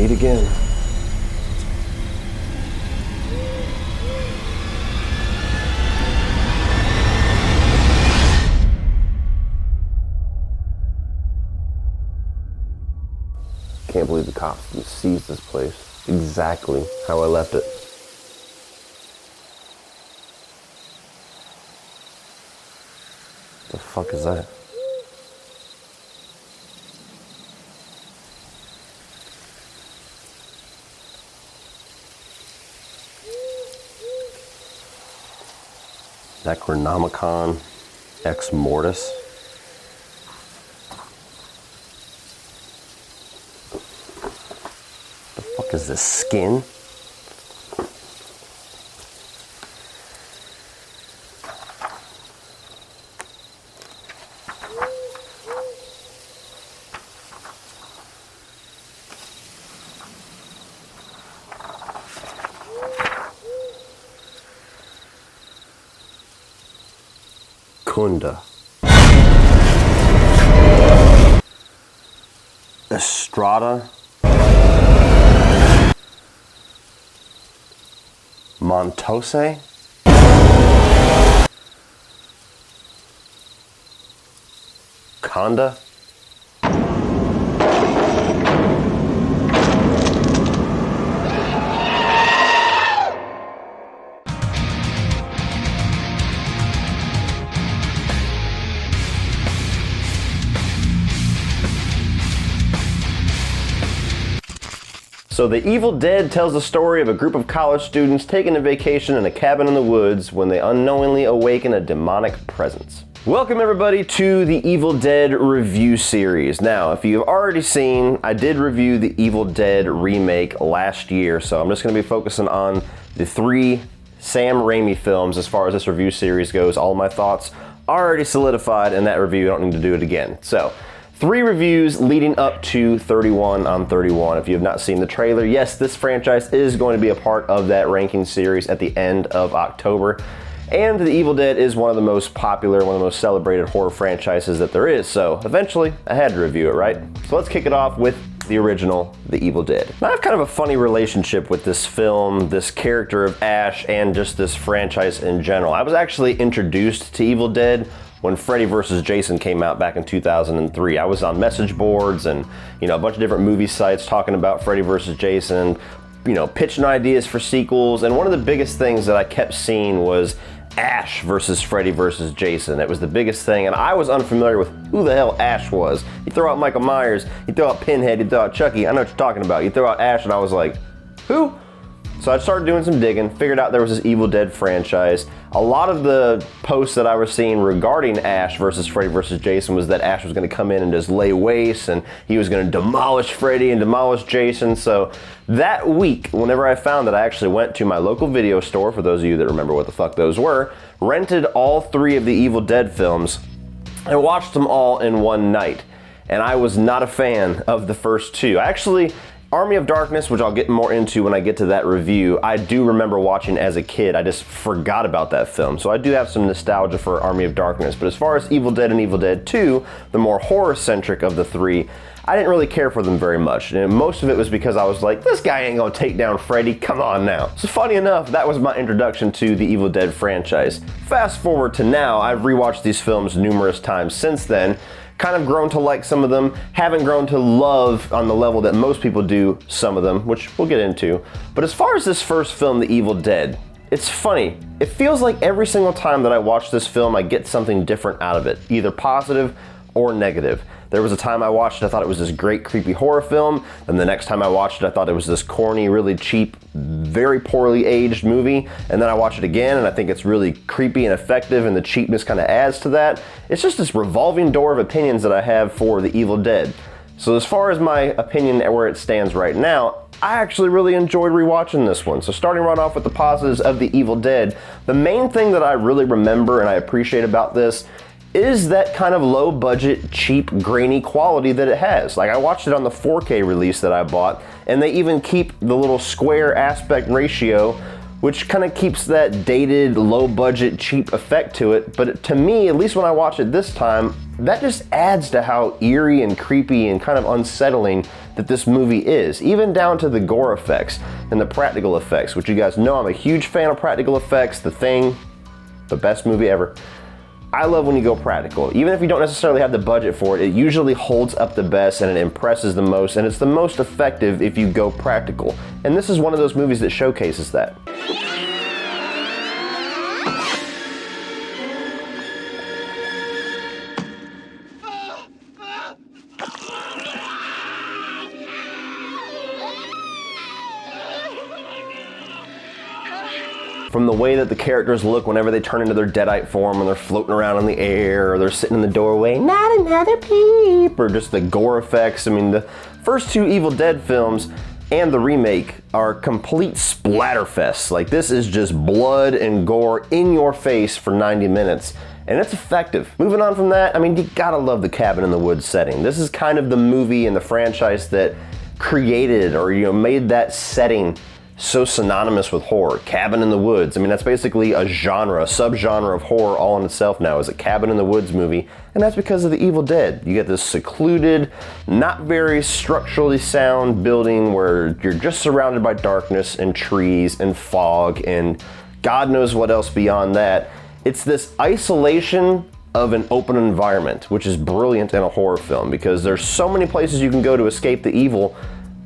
meet again. Can't believe the cops just seized this place exactly how I left it. The fuck is that? Necronomicon Ex Mortis. The fuck is this, skin? Kunda. Estrada. Montose. Conda. So The Evil Dead tells the story of a group of college students taking a vacation in a cabin in the woods when they unknowingly awaken a demonic presence. Welcome everybody to the Evil Dead review series. Now, if you've already seen, I did review the Evil Dead remake last year, so I'm just going to be focusing on the 3 Sam Raimi films as far as this review series goes. All my thoughts are already solidified in that review. I don't need to do it again. So, 3 reviews leading up to 31 on 31. If you have not seen the trailer, yes, this franchise is going to be a part of that ranking series at the end of October. And The Evil Dead is one of the most popular, one of the most celebrated horror franchises that there is. So eventually, I had to review it, right? So let's kick it off with the original, The Evil Dead. Now, I have kind of a funny relationship with this film, this character of Ash, and just this franchise in general. I was actually introduced to Evil Dead when Freddy vs. Jason came out back in 2003. I was on message boards and, you know, a bunch of different movie sites talking about Freddy vs. Jason, you know, pitching ideas for sequels, and one of the biggest things that I kept seeing was Ash versus Freddy versus Jason. It was the biggest thing, and I was unfamiliar with who the hell Ash was. You throw out Michael Myers, you throw out Pinhead, you throw out Chucky, I know what you're talking about. You throw out Ash, and I was like, who? So I started doing some digging, figured out there was this Evil Dead franchise. A lot of the posts that I was seeing regarding Ash versus Freddy versus Jason was that Ash was going to come in and just lay waste, and he was going to demolish Freddy and demolish Jason. So that week, whenever I found that, I actually went to my local video store, for those of you that remember what the fuck those were, rented all 3 of the Evil Dead films, and watched them all in one night. And I was not a fan of the first 2. Army of Darkness, which I'll get more into when I get to that review, I do remember watching as a kid. I just forgot about that film. So I do have some nostalgia for Army of Darkness. But as far as Evil Dead and Evil Dead 2, the more horror-centric of the 3, I didn't really care for them very much. And most of it was because I was like, this guy ain't gonna take down Freddy, come on now. So funny enough, that was my introduction to the Evil Dead franchise. Fast forward to now, I've rewatched these films numerous times since then, kind of grown to like some of them, haven't grown to love on the level that most people do some of them, which we'll get into. But as far as this first film, The Evil Dead, it's funny. It feels like every single time that I watch this film, I get something different out of it, either positive or negative. There was a time I watched it, I thought it was this great creepy horror film. Then the next time I watched it, I thought it was this corny, really cheap, very poorly aged movie. And then I watch it again and I think it's really creepy and effective, and the cheapness kind of adds to that. It's just this revolving door of opinions that I have for The Evil Dead. So as far as my opinion and where it stands right now, I actually really enjoyed rewatching this one. So starting right off with the positives of The Evil Dead, the main thing that I really remember and I appreciate about this is that kind of low budget, cheap, grainy quality that it has. Like, I watched it on the 4K release that I bought, and they even keep the little square aspect ratio which kind of keeps that dated, low-budget, cheap effect to it. But to me, at least when I watch it this time, that just adds to how eerie and creepy and kind of unsettling that this movie is, even down to the gore effects and the practical effects, which you guys know I'm a huge fan of practical effects. The Thing, the best movie ever. I love when you go practical. Even if you don't necessarily have the budget for it, it usually holds up the best and it impresses the most, and it's the most effective if you go practical. And this is one of those movies that showcases that. From the way that the characters look whenever they turn into their deadite form and they're floating around in the air, or they're sitting in the doorway, not another peep, or just the gore effects. I mean, the first two Evil Dead films and the remake are complete splatterfests. Like, this is just blood and gore in your face for 90 minutes. And it's effective. Moving on from that, I mean, you gotta love the cabin in the woods setting. This is kind of the movie and the franchise that created, or made that setting so synonymous with horror. Cabin in the woods. I mean, that's basically a genre, a subgenre of horror all in itself now, is a cabin in the woods movie, and that's because of the Evil Dead. You get this secluded, not very structurally sound building where you're just surrounded by darkness and trees and fog and God knows what else beyond that. It's this isolation of an open environment, which is brilliant in a horror film because there's so many places you can go to escape the evil,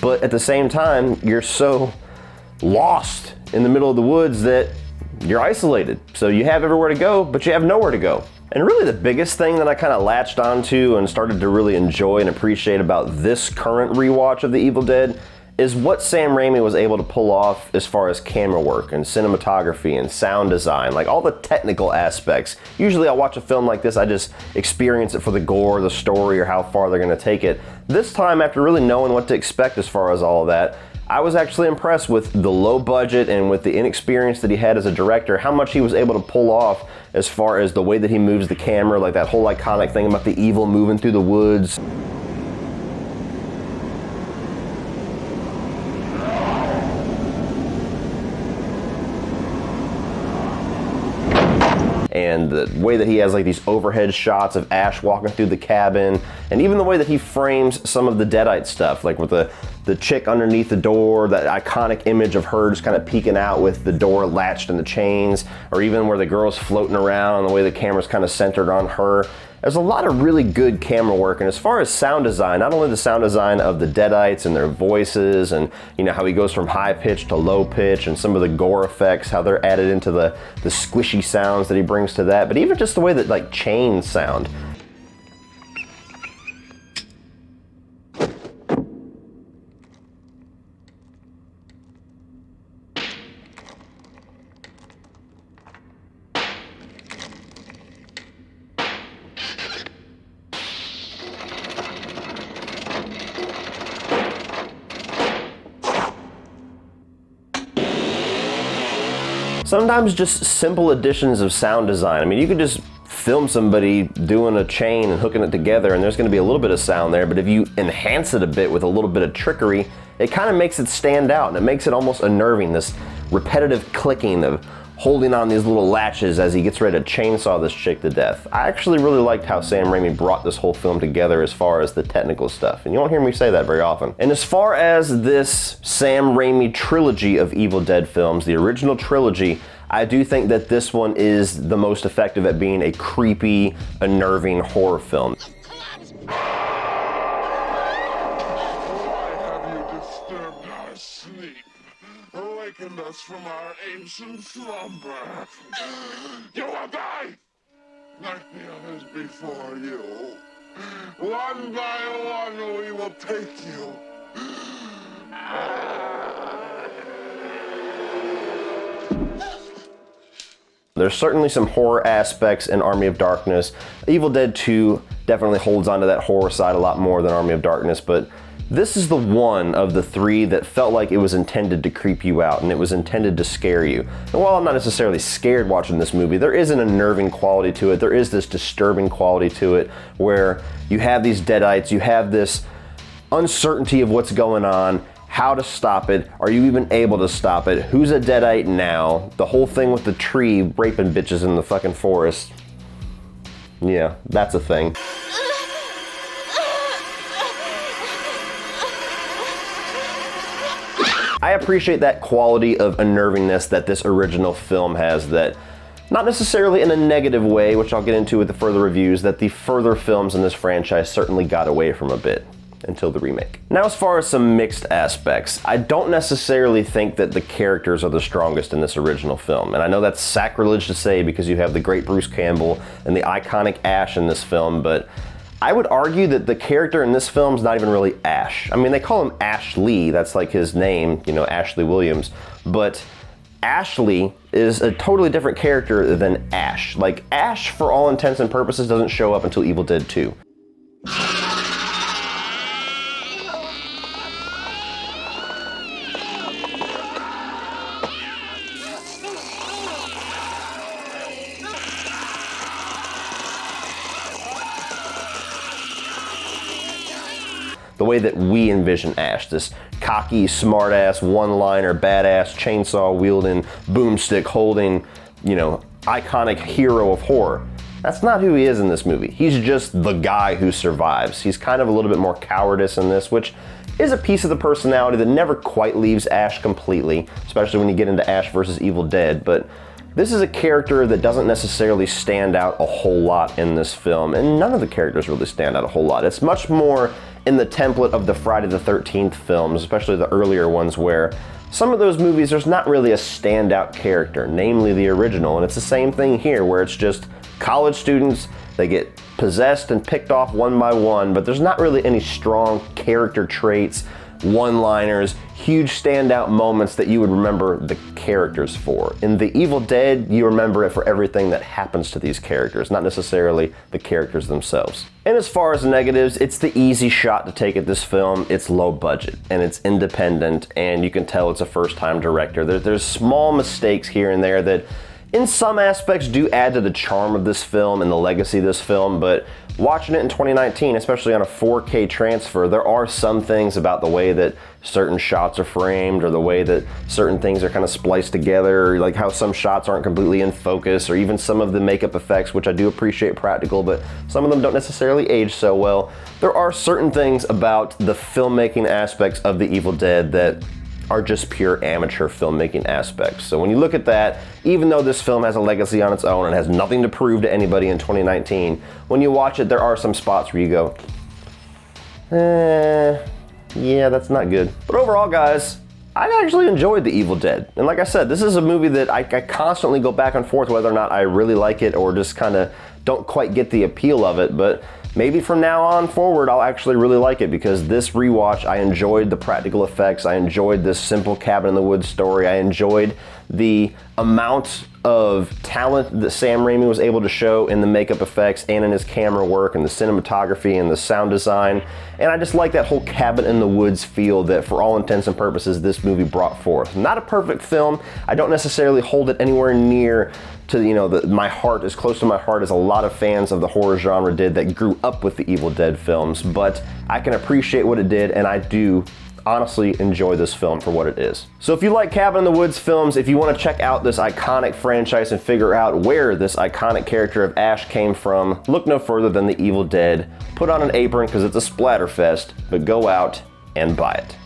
but at the same time, you're so lost in the middle of the woods that you're isolated. So you have everywhere to go, but you have nowhere to go. And really the biggest thing that I kind of latched onto and started to really enjoy and appreciate about this current rewatch of the Evil Dead is what Sam Raimi was able to pull off as far as camera work and cinematography and sound design, like all the technical aspects. Usually I watch a film like this, I just experience it for the gore, the story, or how far they're gonna take it. This time, after really knowing what to expect as far as all of that, I was actually impressed with the low budget and with the inexperience that he had as a director, how much he was able to pull off as far as the way that he moves the camera, like that whole iconic thing about the evil moving through the woods. And the way that he has like these overhead shots of Ash walking through the cabin, and even the way that he frames some of the Deadite stuff, like with the chick underneath the door, that iconic image of her just kind of peeking out with the door latched in the chains, or even where the girl's floating around, the way the camera's kind of centered on her. There's a lot of really good camera work, and as far as sound design, not only the sound design of the Deadites and their voices, and how he goes from high pitch to low pitch, and some of the gore effects, how they're added into the squishy sounds that he brings to that, but even just the way that like chains sound. Sometimes just simple additions of sound design. I mean, you could just film somebody doing a chain and hooking it together and there's gonna be a little bit of sound there, but if you enhance it a bit with a little bit of trickery, it kind of makes it stand out and it makes it almost unnerving, this repetitive clicking of holding on these little latches as he gets ready to chainsaw this chick to death. I actually really liked how Sam Raimi brought this whole film together as far as the technical stuff, and you won't hear me say that very often. And as far as this Sam Raimi trilogy of Evil Dead films, the original trilogy, I do think that this one is the most effective at being a creepy, unnerving horror film. Why have you disturbed our sleep? Awakened us from our ancient slumber. You will die, like the others before you. One by one, we will take you. There's certainly some horror aspects in Army of Darkness. Evil Dead 2 definitely holds onto that horror side a lot more than Army of Darkness, but this is the one of the three that felt like it was intended to creep you out and it was intended to scare you. And while I'm not necessarily scared watching this movie, there is an unnerving quality to it. There is this disturbing quality to it where you have these Deadites, you have this uncertainty of what's going on. how to stop it, are you even able to stop it, who's a deadite now, the whole thing with the tree raping bitches in the fucking forest. Yeah, that's a thing. I appreciate that quality of unnervingness that this original film has, that not necessarily in a negative way, which I'll get into with the further reviews, that the further films in this franchise certainly got away from a bit until the remake. Now, as far as some mixed aspects, I don't necessarily think that the characters are the strongest in this original film. And I know that's sacrilege to say because you have the great Bruce Campbell and the iconic Ash in this film, but I would argue that the character in this film is not even really Ash. I mean, they call him Ashley, that's like his name, you know, Ashley Williams, but Ashley is a totally different character than Ash. Like, Ash, for all intents and purposes, doesn't show up until Evil Dead 2. The way that we envision Ash, this cocky, smartass, one-liner, badass, chainsaw-wielding, boomstick holding, you know, iconic hero of horror. That's not who he is in this movie. He's just the guy who survives. He's kind of a little bit more cowardice in this, which is a piece of the personality that never quite leaves Ash completely, especially when you get into Ash vs. Evil Dead, but this is a character that doesn't necessarily stand out a whole lot in this film, and none of the characters really stand out a whole lot. It's much more in the template of the Friday the 13th films, especially the earlier ones, where some of those movies there's not really a standout character, namely the original, and it's the same thing here where it's just college students, they get possessed and picked off one by one, but there's not really any strong character traits, one-liners, huge standout moments that you would remember the characters for. In The Evil Dead, you remember it for everything that happens to these characters, not necessarily the characters themselves. And as far as negatives, it's the easy shot to take at this film. It's low budget, and it's independent, and you can tell it's a first-time director. There's small mistakes here and there that in some aspects do add to the charm of this film and the legacy of this film, but watching it in 2019, especially on a 4K transfer, there are some things about the way that certain shots are framed or the way that certain things are kind of spliced together, like how some shots aren't completely in focus, or even some of the makeup effects, which I do appreciate practical, but some of them don't necessarily age so well. There are certain things about the filmmaking aspects of The Evil Dead that are just pure amateur filmmaking aspects. So when you look at that, even though this film has a legacy on its own and has nothing to prove to anybody in 2019, when you watch it, there are some spots where you go, yeah, that's not good. But overall, guys, I actually enjoyed The Evil Dead. And like I said, this is a movie that I constantly go back and forth whether or not I really like it or just kind of don't quite get the appeal of it, but maybe from now on forward, I'll actually really like it because this rewatch, I enjoyed the practical effects, I enjoyed this simple cabin in the woods story, I enjoyed the amount of talent that Sam Raimi was able to show in the makeup effects and in his camera work and the cinematography and the sound design. And I just like that whole cabin in the woods feel that for all intents and purposes this movie brought forth. Not a perfect film. I don't necessarily hold it anywhere near to, you know, my heart, as close to my heart as a lot of fans of the horror genre did that grew up with the Evil Dead films, but I can appreciate what it did, and I do honestly enjoy this film for what it is. So if you like Cabin in the Woods films, if you want to check out this iconic franchise and figure out where this iconic character of Ash came from, look no further than The Evil Dead. Put on an apron because it's a splatterfest, but go out and buy it.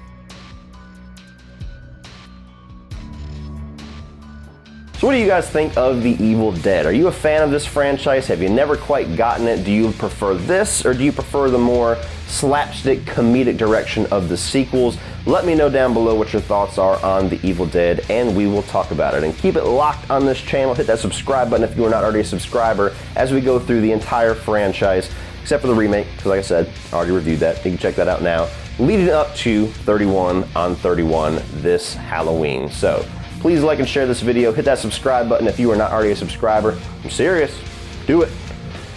So what do you guys think of The Evil Dead? Are you a fan of this franchise? Have you never quite gotten it? Do you prefer this, or do you prefer the more slapstick comedic direction of the sequels? Let me know down below what your thoughts are on The Evil Dead, and we will talk about it. And keep it locked on this channel. Hit that subscribe button if you are not already a subscriber as we go through the entire franchise, except for the remake, because like I said, I already reviewed that. You can check that out now. Leading up to 31 on 31 this Halloween. So please like and share this video. Hit that subscribe button if you are not already a subscriber. I'm serious. Do it.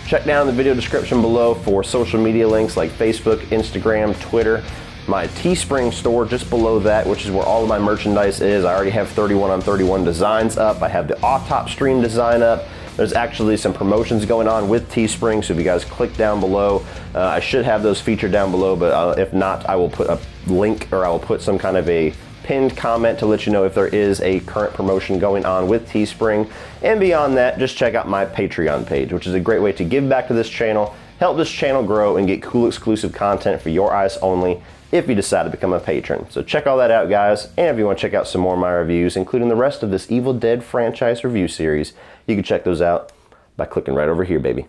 Check down in the video description below for social media links like Facebook, Instagram, Twitter, my Teespring store just below that, which is where all of my merchandise is. I already have 31 on 31 designs up. I have the Autop stream design up. There's actually some promotions going on with Teespring, so if you guys click down below, I should have those featured down below, but if not, I will put a link, or I will put some kind of a pinned comment to let you know if there is a current promotion going on with Teespring. And beyond that, just check out my Patreon page, which is a great way to give back to this channel, help this channel grow, and get cool exclusive content for your eyes only if you decide to become a patron. So check all that out, guys. And if you want to check out some more of my reviews, including the rest of this Evil Dead franchise review series, you can check those out by clicking right over here, baby.